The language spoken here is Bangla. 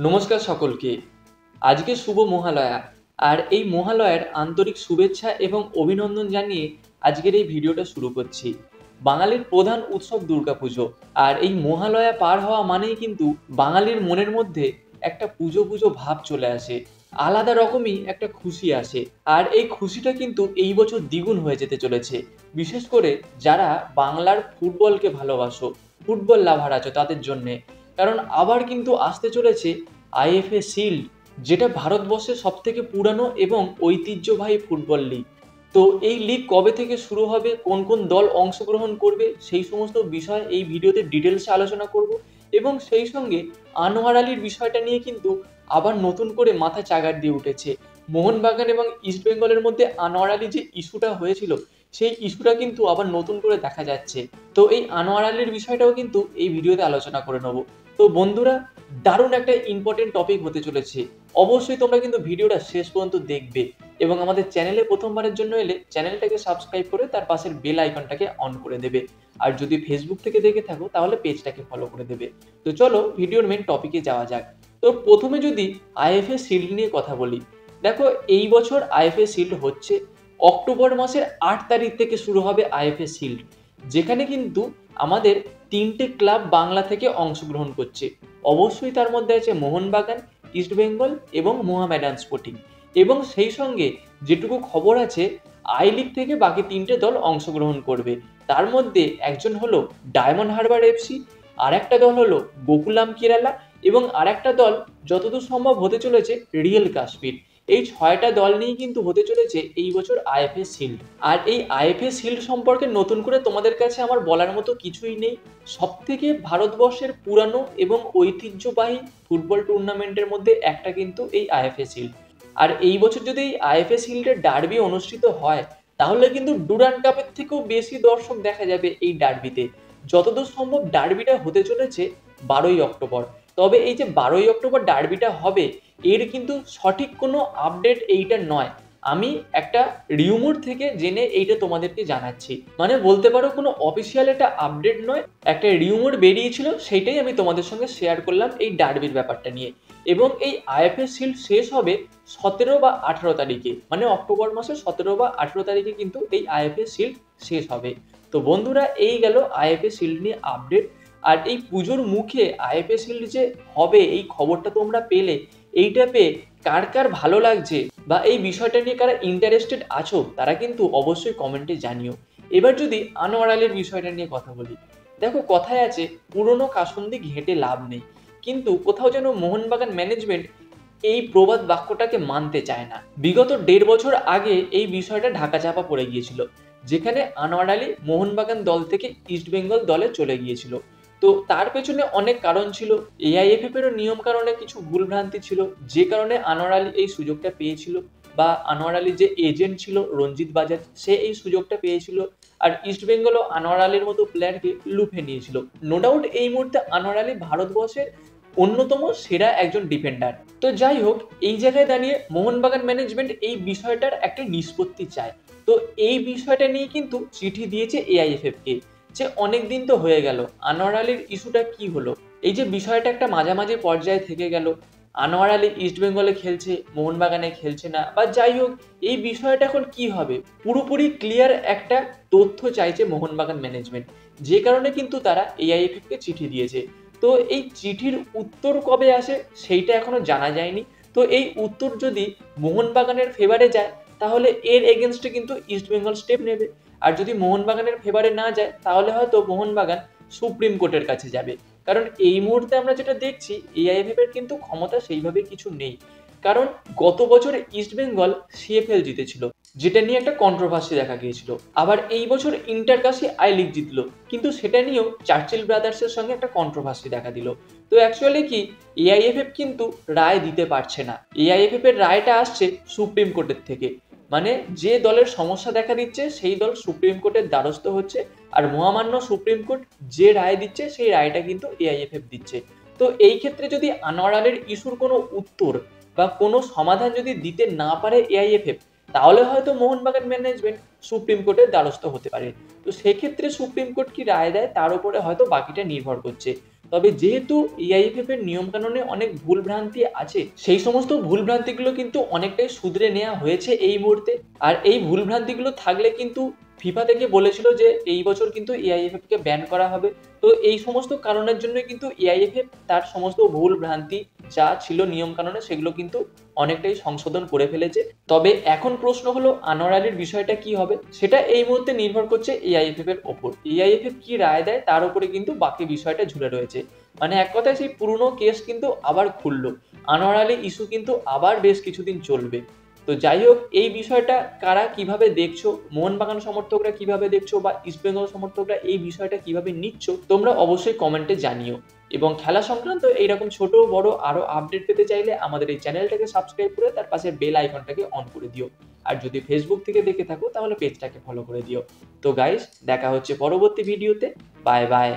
নমস্কার সকলকে। আজকে শুভ মহালয়া। আর এই মহালয়ার আন্তরিক শুভেচ্ছা এবং অভিনন্দন জানিয়ে আজকের এই ভিডিওটা শুরু করছি। বাঙালির প্রধান উৎসব দুর্গাপুজো। আর এই মহালয়া পার হওয়া মানেই কিন্তু বাঙালির মনের মধ্যে একটা পুজো পুজো ভাব চলে আসে। আলাদা রকমই একটা খুশি আসে। আর এই খুশিটা কিন্তু এই বছর দ্বিগুণ হয়ে যেতে চলেছে। বিশেষ করে যারা বাংলার ফুটবলকে ভালোবাসো, ফুটবল লাভার আছো তাদের জন্যে। কারণ আবার কিন্তু আসতে চলেছে আইএফএ শিল্ড, যেটা ভারতবর্ষের সবথেকে পুরানো এবং ঐতিহ্যবাহী ফুটবল লিগ। তো এই লিগ কবে থেকে শুরু হবে, কোন কোন দল অংশগ্রহণ করবে, সেই সমস্ত বিষয় এই ভিডিওতে ডিটেলসে আলোচনা করব। এবং সেই সঙ্গে আনোয়ার আলীর বিষয়টা নিয়ে কিন্তু আবার নতুন করে মাথা চাগার দিয়ে উঠেছে। মোহনবাগান এবং ইস্টবেঙ্গলের মধ্যে আনোয়ার আলী যে ইস্যুটা হয়েছিল, সেই ইস্যুটা কিন্তু আবার নতুন করে দেখা যাচ্ছে। তো এই আনোয়ার আলীর বিষয়টাও কিন্তু এই ভিডিওতে আলোচনা করে নেব। তো বন্ধুরা, দারুণ একটা ইম্পর্টেন্ট টপিক হতে চলেছে। অবশ্যই তোমরা কিন্তু ভিডিওটা শেষ পর্যন্ত দেখবে এবং আমাদের চ্যানেলে প্রথমবারের জন্য এলে চ্যানেলটাকে সাবস্ক্রাইব করে তার পাশের বেল আইকনটাকে অন করে দেবে। আর যদি ফেসবুক থেকে দেখে থাকো তাহলে পেজটাকে ফলো করে দেবে। তো চলো ভিডিওর মেন টপিকে যাওয়া যাক। তো প্রথমে যদি আইএফএ শিল্ড নিয়ে কথা বলি, দেখো এই বছর আইএফএ শিল্ড হচ্ছে অক্টোবর মাসের 8 তারিখ থেকে শুরু হবে আইএফএ শিল্ড, যেখানে কিন্তু আমাদের 3টে ক্লাব বাংলা থেকে অংশগ্রহণ করছে। অবশ্যই তার মধ্যে আছে মোহনবাগান, ইস্টবেঙ্গল এবং মোহামেডান স্পোর্টিং। এবং সেই সঙ্গে যেটুকু খবর আছে, আই লিগ থেকে বাকি 3টে দল অংশগ্রহণ করবে। তার মধ্যে একজন হলো ডায়মন্ড হারবার এফসি, আর একটা দল হলো গোকুলাম কেরালা, এবং আর একটা দল যতদূর সম্ভব হতে চলেছে রিয়েল কাশ্মীর। এই 6টা দল নিয়ে কিন্তু হতে চলেছে এই বছর আইএফএ শিল্ড। আর এই আইএফএ শিল্ড সম্পর্কে নতুন করে তোমাদের কাছে আমার বলার মতো কিছুই নেই। সবথেকে ভারতবর্ষের পুরানো এবং ঐতিহ্যবাহী ফুটবল টুর্নামেন্টের মধ্যে একটা কিন্তু এই আইএফএ শিল্ড। আর এই বছর যদি এই আইএফএ শিল্ডের ডার্বি অনুষ্ঠিত হয়, তাহলে কিন্তু ডুরান্ড কাপের থেকেও বেশি দর্শক দেখা যাবে এই ডার্বিতে। যতদূর সম্ভব ডার্বিটা হতে চলেছে 12ই অক্টোবর। তবে এই যে 12ই অক্টোবর ডার্বিটা হবে, এর কিন্তু সঠিক কোনো আপডেট এইটা নয়। আমি একটা রিউমোর থেকে জেনে এইটা তোমাদেরকে জানাচ্ছি। মানে বলতে পারো কোনো অফিসিয়াল একটা আপডেট নয়, একটা রিউমোর বেরিয়েছিল, সেইটাই আমি তোমাদের সঙ্গে শেয়ার করলাম এই ডার্বির ব্যাপারটা নিয়ে। এবং এই আইএফএ শিল্ড শেষ হবে 17 বা 18 তারিখে, মানে অক্টোবর মাসের 17 বা 18 তারিখে কিন্তু এই আইএফএ শিল্ড শেষ হবে। তো বন্ধুরা, এই গেল আইএফএ শিল্ড নিয়ে আপডেট। আর এই পুজোর মুখে আইএফএ শিল্ড যে হবে এই খবরটা তোমরা পেলে, এইটা পেয়ে কার কার ভালো লাগছে বা এই বিষয়টা নিয়ে কারা ইন্টারেস্টেড আছো, তারা কিন্তু অবশ্যই কমেন্টে জানিও। এবার যদি আনোয়ার আলীর বিষয়টা নিয়ে কথা বলি, দেখো কথায় আছে পুরনো কাসুন্দি ঘেঁটে লাভ নেই। কিন্তু কোথাও যেন মোহনবাগান ম্যানেজমেন্ট এই প্রবাদ বাক্যটাকে মানতে চায় না। বিগত 1.5 বছর আগে এই বিষয়টা ঢাকাচাপা পড়ে গিয়েছিল, যেখানে আনোয়ার আলী মোহনবাগান দল থেকে ইস্টবেঙ্গল দলে চলে গিয়েছিল। তো তার পেছনে অনেক কারণ ছিল। এআইএফএফ এরও নিয়ম কারণে কিছু ভুলভ্রান্তি ছিল, যে কারণে আনোয়ার আলী এই সুযোগটা পেয়েছিল, বা আনোয়ার আলীর যে এজেন্ট ছিল রঞ্জিত বাজাজ, সে এই সুযোগটা পেয়েছিল। আর ইস্টবেঙ্গলও আনোয়ার আলীর মতো প্লেয়ারকে লুফে নিয়েছিল। নো ডাউট এই মুহূর্তে আনোয়ার আলী ভারতবর্ষের অন্যতম সেরা একজন ডিফেন্ডার। তো যাই হোক, এই জায়গায় দাঁড়িয়ে মোহনবাগান ম্যানেজমেন্ট এই বিষয়টার একটা নিষ্পত্তি চায়। তো এই বিষয়টা নিয়ে কিন্তু চিঠি দিয়েছে এআইএফএফ কে, যে অনেক দিন তো হয়ে গেল, আনোয়ার আলীর ইস্যুটা কি হলো। এই যে বিষয়টা একটা মাঝামাঝি পর্যায়ে থেকে গেল, আনোয়ার আলী ইস্টবেঙ্গলে খেলছে, মোহনবাগানে খেলছে না, বা যাই হোক, এই বিষয়টা এখন কি হবে, পুরোপুরি ক্লিয়ার একটা তথ্য চাইছে মোহনবাগান ম্যানেজমেন্ট। যে কারণে কিন্তু তারা এআইএফএফ কে চিঠি দিয়েছে। তো এই চিঠির উত্তর কবে আসে সেইটা এখনো জানা যায়নি। তো এই উত্তর যদি মোহনবাগানের ফেভারে যায়, তাহলে এর এগেনস্টে কিন্তু ইস্টবেঙ্গল স্টেপ নেবে। আর যদি মোহনবাগানের ফেভারে না যায়, তাহলে হয়তো মোহনবাগান সুপ্রিম কোর্টের কাছে যাবে। কারণ এই মুহূর্তে আমরা যেটা দেখছি, এআইএফএফ এর কিন্তু ক্ষমতা সেইভাবে কিছু নেই। কারণ গত বছর ইস্টবেঙ্গল সিএফএল জিতেছিল, যেটা নিয়ে একটা কন্ট্রোভার্সি দেখা গিয়েছিল। আবার এই বছর ইন্টারকাশি আই লিগ জিতলো, কিন্তু সেটা নিয়েও চার্চিল ব্রাদার্সের সঙ্গে একটা কন্ট্রোভার্সি দেখা দিল। তো অ্যাকচুয়ালি কি, এআইএফএফ কিন্তু রায় দিতে পারছে না। এআইএফএফ এর রায়টা আসছে সুপ্রিম কোর্টের থেকে। মানে যে দলের সমস্যা দেখা দিচ্ছে সেই দল সুপ্রিম কোর্টের দ্বারস্থ হচ্ছে, আর মহামান্য সুপ্রিম কোর্ট যে রায় দিচ্ছে সেই রায়টা কিন্তু এআইএফএফ দিচ্ছে। তো এই ক্ষেত্রে যদি আনোয়ার আলীর ইস্যুর কোনো উত্তর বা কোনো সমাধান যদি দিতে না পারে এআইএফএফ, তাহলে হয়তো মোহনবাগান ম্যানেজমেন্ট সুপ্রিম কোর্টের দ্বারস্থ হতে পারে। তো সেক্ষেত্রে সুপ্রিম কোর্ট কি রায় দেয় তার উপরে হয়তো বাকিটা নির্ভর করছে। তবে যেহেতু এআইএফএফ এর নিয়মকানুনে অনেক ভুল ভ্রান্তি আছে, সেই সমস্ত ভুল ভ্রান্তিগুলো কিন্তু অনেকটাই শুধরে নেওয়া হয়েছে এই মুহূর্তে। আর এই ভুল ভ্রান্তিগুলো থাকলে কিন্তু ফিফা থেকে বলেছিল যে এই বছর কিন্তু এআইএফএফ কে ব্যান করা হবে। তো এই সমস্ত কারণের জন্য কিন্তু এআইএফএফ তার সমস্ত ভুল ভ্রান্তি যা ছিল নিয়ম কানুনে সেগুলো কিন্তু অনেকটাই সংশোধন করে ফেলেছে। তবে এখন প্রশ্ন হলো আনোয়ার আলীর বিষয়টা কি হবে, সেটা এই মুহূর্তে নির্ভর করছে এআইএফএফ এর ওপর। এআইএফএফ কি রায় দেয় তার উপরে কিন্তু বাকি বিষয়টা ঝুলে রয়েছে। মানে এক কথায় সেই পুরনো কেস কিন্তু আবার খুললো, আনোয়ার আলী ইস্যু কিন্তু আবার বেশ কিছুদিন চলবে। তো যাই হোক, এই বিষয়টা কারা কিভাবে দেখছো, মোহনবাগান সমর্থকরা কিভাবে দেখছো বা ইস্টবেঙ্গল সমর্থকরা এই বিষয়টা কিভাবে নিচ্ছ, তোমরা অবশ্যই কমেন্টে জানিও। এবং খেলা সংক্রান্ত এইরকম ছোট বড় আরো আপডেট পেতে চাইলে আমাদের এই চ্যানেলটাকে সাবস্ক্রাইব করে তার পাশে বেল আইকনটাকে অন করে দিও। আর যদি ফেসবুক থেকে দেখে থাকো তাহলে পেজটাকে ফলো করে দিও। তো গাইস, দেখা হচ্ছে পরবর্তী ভিডিওতে। Bye bye.